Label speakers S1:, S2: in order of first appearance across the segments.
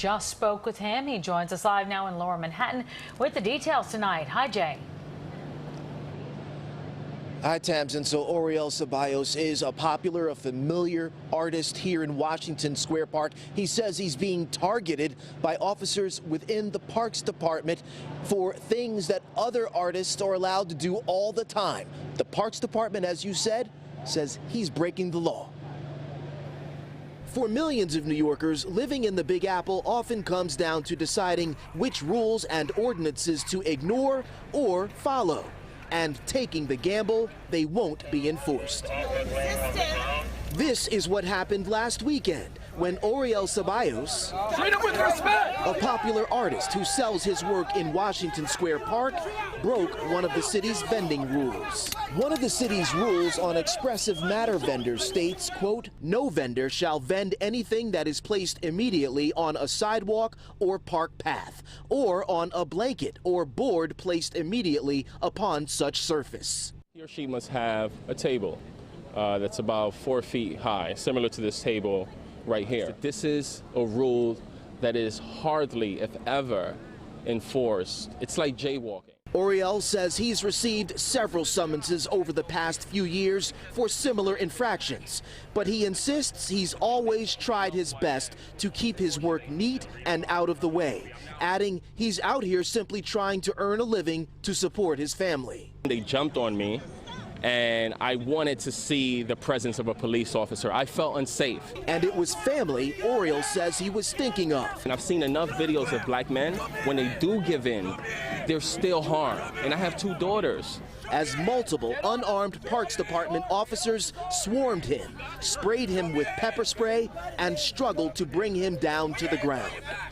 S1: just spoke with him. He joins us live now in Lower Manhattan with the details tonight. Hi, Jay.
S2: Hi, Tamsin. So Oriel Ceballos is a familiar artist here in Washington Square Park. He says he's being targeted by officers within the Parks Department for things that other artists are allowed to do all the time. The Parks Department, as you said, says he's breaking the law. For millions of New Yorkers, living in the Big Apple often comes down to deciding which rules and ordinances to ignore or follow. And taking the gamble, they won't be enforced. This is what happened last weekend when Oriel Ceballos, a popular artist who sells his work in Washington Square Park, broke one of the city's vending rules. One of the city's rules on expressive matter vendors states, quote, "No vendor shall vend anything that is placed immediately on a sidewalk or park path, or on a blanket or board placed immediately upon such surface."
S3: He or she must have a table that's about 4 feet high, similar to this table right here. This is a rule that is hardly, if ever, enforced. It's like jaywalking.
S2: Oriel says he's received several summonses over the past few years for similar infractions, but he insists he's always tried his best to keep his work neat and out of the way, adding he's out here simply trying to earn a living to support his family.
S3: They jumped on me, and I wanted to see the presence of a police officer. I felt unsafe.
S2: And it was family Oriel says he was thinking of.
S3: And I've seen enough videos of black men, when they do give in, they're still harmed. And I have 2 daughters.
S2: As multiple unarmed Parks Department officers swarmed him, sprayed him with pepper spray, and struggled to bring him down to the ground.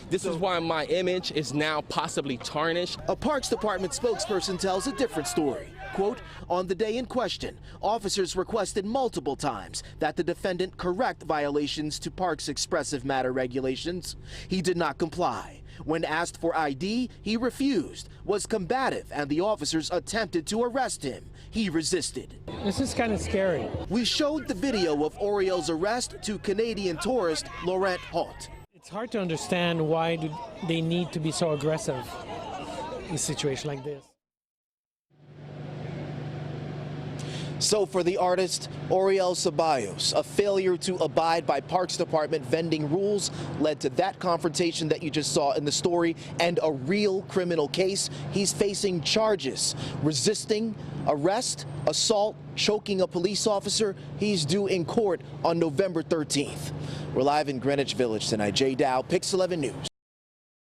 S3: This is why my image is now possibly tarnished.
S2: A Parks Department spokesperson tells a different story. Quote, "On the day in question, officers requested multiple times that the defendant correct violations to Parks' expressive matter regulations. He did not comply. When asked for ID, he refused, was combative, and the officers attempted to arrest him. He resisted."
S4: This is kind of scary.
S2: We showed the video of Oriel's arrest to Canadian tourist Laurent Haute.
S4: It's hard to understand why do they need to be so aggressive in a situation like this.
S2: So for the artist Oriel Ceballos, a failure to abide by Parks Department vending rules led to that confrontation that you just saw in the story and a real criminal case. He's facing charges, resisting arrest, assault, choking a police officer. He's due in court on November 13th. We're live in Greenwich Village tonight. Jay Dow, Pix 11 News.